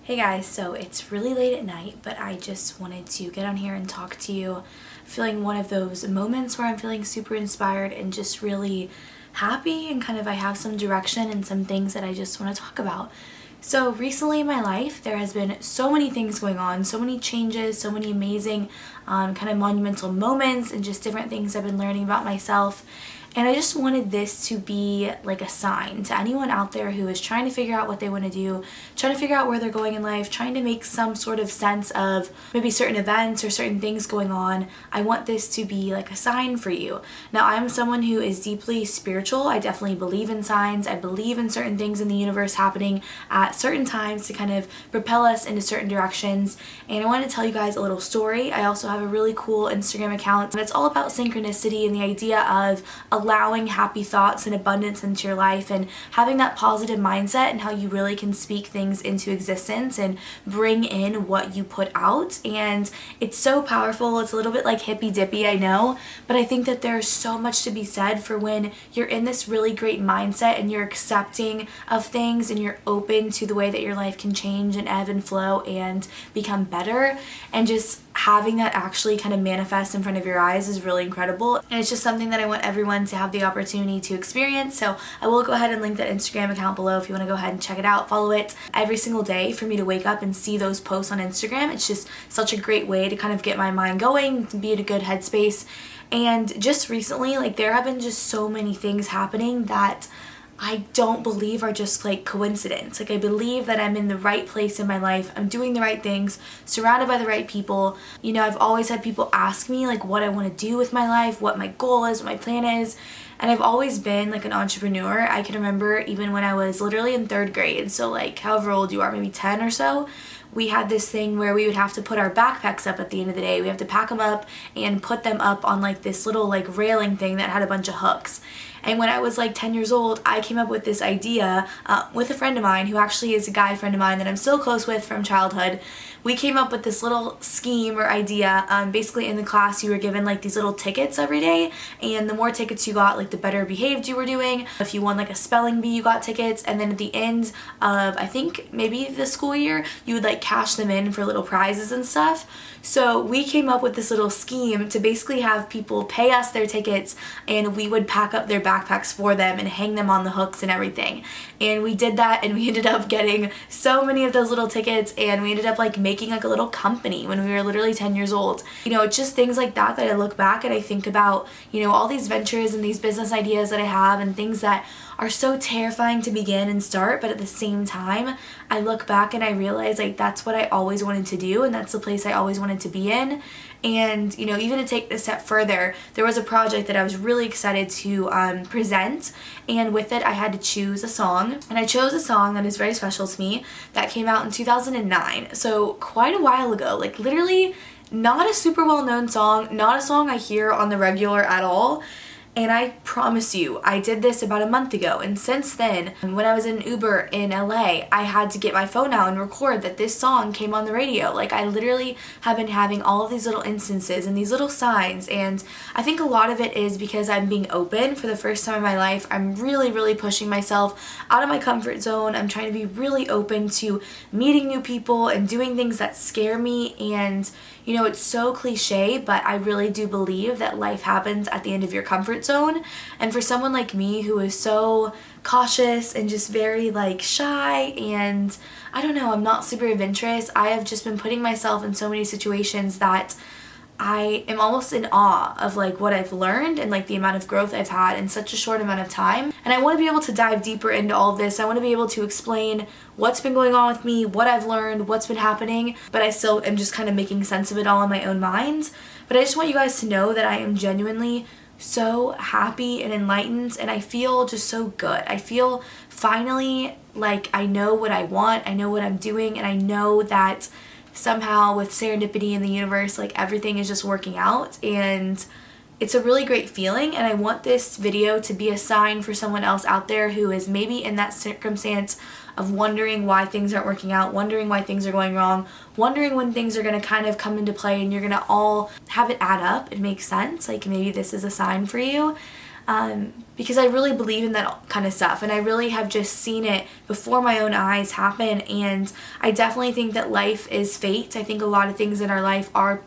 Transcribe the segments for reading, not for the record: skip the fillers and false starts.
Hey guys, so it's really late at night, but I just wanted to get on here and talk to you. Feeling one of those moments where I'm feeling super inspired and just really happy and I have some direction and some things that I just want to talk about. So recently in my life, there has been so many things going on, so many changes, so many amazing monumental moments and just different things I've been learning about myself. And I just wanted this to be like a sign to anyone out there who is trying to figure out what they want to do, trying to figure out where they're going in life, trying to make some sort of sense of maybe certain events or certain things going on. I want this to be like a sign for you. Now, I'm someone who is deeply spiritual. I definitely believe in signs. I believe in certain things in the universe happening at certain times to kind of propel us into certain directions. And I want to tell you guys a little story. I also have a really cool Instagram account, and it's all about synchronicity and the idea of allowing happy thoughts and abundance into your life and having that positive mindset and how you really can speak things into existence and bring in what you put out. And it's so powerful. It's a little bit like hippy dippy, I know, but I think that there's so much to be said for when you're in this really great mindset and you're accepting of things and you're open to the way that your life can change and ebb and flow and become better, and just having that actually kind of manifest in front of your eyes is really incredible. And it's just something that I want everyone to have the opportunity to experience. So I will go ahead and link that Instagram account below if you want to go ahead and check it out. Follow it every single day for me to wake up and see those posts on Instagram. It's just such a great way to kind of get my mind going, to be in a good headspace. And just recently, there have been just so many things happening that I don't believe are just coincidence. I believe that I'm in the right place in my life. I'm doing the right things, surrounded by the right people. You know, I've always had people ask me what I want to do with my life, what my goal is, what my plan is. And I've always been an entrepreneur. I can remember even when I was literally in 3rd grade, so however old you are, maybe 10 or so, we had this thing where we would have to put our backpacks up at the end of the day. We have to pack them up and put them up on this little railing thing that had a bunch of hooks. And when I was 10 years old, I came up with this idea with a friend of mine who actually is a guy friend of mine that I'm still close with from childhood. We came up with this little scheme or idea. Basically in the class you were given these little tickets every day, and the more tickets you got, the better behaved you were doing. If you won a spelling bee, you got tickets, and then at the end of I think maybe the school year, you would cash them in for little prizes and stuff. So we came up with this little scheme to basically have people pay us their tickets and we would pack up their backpacks for them and hang them on the hooks and everything. And we did that, and we ended up getting so many of those little tickets, and we ended up making a little company when we were literally 10 years old. You know, it's just things like that that I look back and I think about, all these ventures and these business ideas that I have and things that are so terrifying to begin and start, but at the same time, I look back and I realize that's what I always wanted to do, and that's the place I always wanted to be in. And, even to take this step further, there was a project that I was really excited to present, and with it I had to choose a song, and I chose a song that is very special to me that came out in 2009, so quite a while ago, literally not a super well-known song, not a song I hear on the regular at all. And I promise you, I did this about a month ago, and since then, when I was in Uber in LA, I had to get my phone out and record that this song came on the radio. I literally have been having all of these little instances and these little signs, and I think a lot of it is because I'm being open for the first time in my life. I'm really, really pushing myself out of my comfort zone. I'm trying to be really open to meeting new people and doing things that scare me, and it's so cliche, but I really do believe that life happens at the end of your comfort zone. And for someone like me who is so cautious and just very shy, and I don't know, I'm not super adventurous, I have just been putting myself in so many situations that I am almost in awe of what I've learned and the amount of growth I've had in such a short amount of time. And I want to be able to dive deeper into all of this. I want to be able to explain what's been going on with me, what I've learned, what's been happening, but I still am just kind of making sense of it all in my own mind. But I just want you guys to know that I am genuinely so happy and enlightened, and I feel just so good. I feel finally I know what I want, I know what I'm doing, and I know that somehow with serendipity in the universe, everything is just working out, and it's a really great feeling. And I want this video to be a sign for someone else out there who is maybe in that circumstance of wondering why things aren't working out, wondering why things are going wrong, wondering when things are going to kind of come into play and you're going to all have it add up and make sense. Maybe this is a sign for you. because I really believe in that kind of stuff, and I really have just seen it before my own eyes happen. And I definitely think that life is fate. I think a lot of things in our life are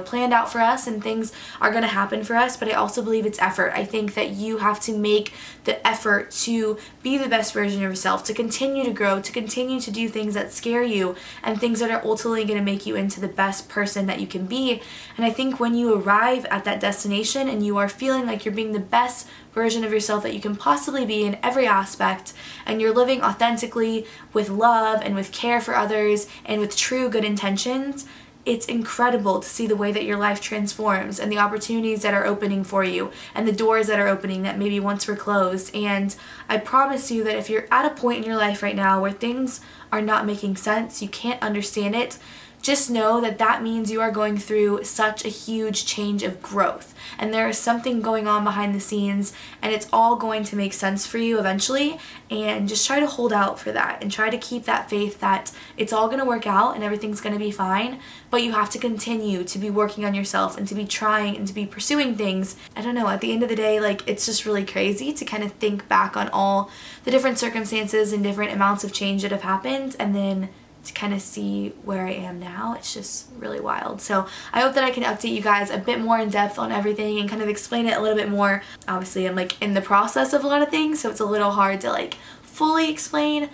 planned out for us, and things are going to happen for us, but I also believe it's effort. I think that you have to make the effort to be the best version of yourself, to continue to grow, to continue to do things that scare you, and things that are ultimately going to make you into the best person that you can be. And I think when you arrive at that destination and you are feeling like you're being the best version of yourself that you can possibly be in every aspect, and you're living authentically with love and with care for others and with true good intentions, it's incredible to see the way that your life transforms, and the opportunities that are opening for you, and the doors that are opening that maybe once were closed. And I promise you that if you're at a point in your life right now where things are not making sense, you can't understand it, just know that that means you are going through such a huge change of growth, and there is something going on behind the scenes, and it's all going to make sense for you eventually. And just try to hold out for that, and try to keep that faith that it's all going to work out and everything's going to be fine. But you have to continue to be working on yourself and to be trying and to be pursuing things. I don't know, at the end of the day, like, it's just really crazy to kind of think back on all the different circumstances and different amounts of change that have happened, and then to kind of see where I am now. It's just really wild. So I hope that I can update you guys a bit more in depth on everything and kind of explain it a little bit more. Obviously, I'm like in the process of a lot of things, so it's a little hard to like fully explain.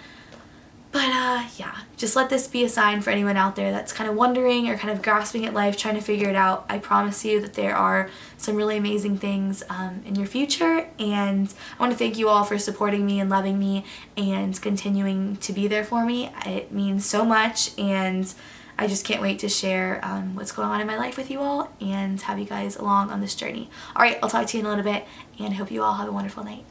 But yeah, just let this be a sign for anyone out there that's kind of wondering or kind of grasping at life, trying to figure it out. I promise you that there are some really amazing things in your future, and I want to thank you all for supporting me and loving me and continuing to be there for me. It means so much, and I just can't wait to share what's going on in my life with you all and have you guys along on this journey. Alright, I'll talk to you in a little bit, and I hope you all have a wonderful night.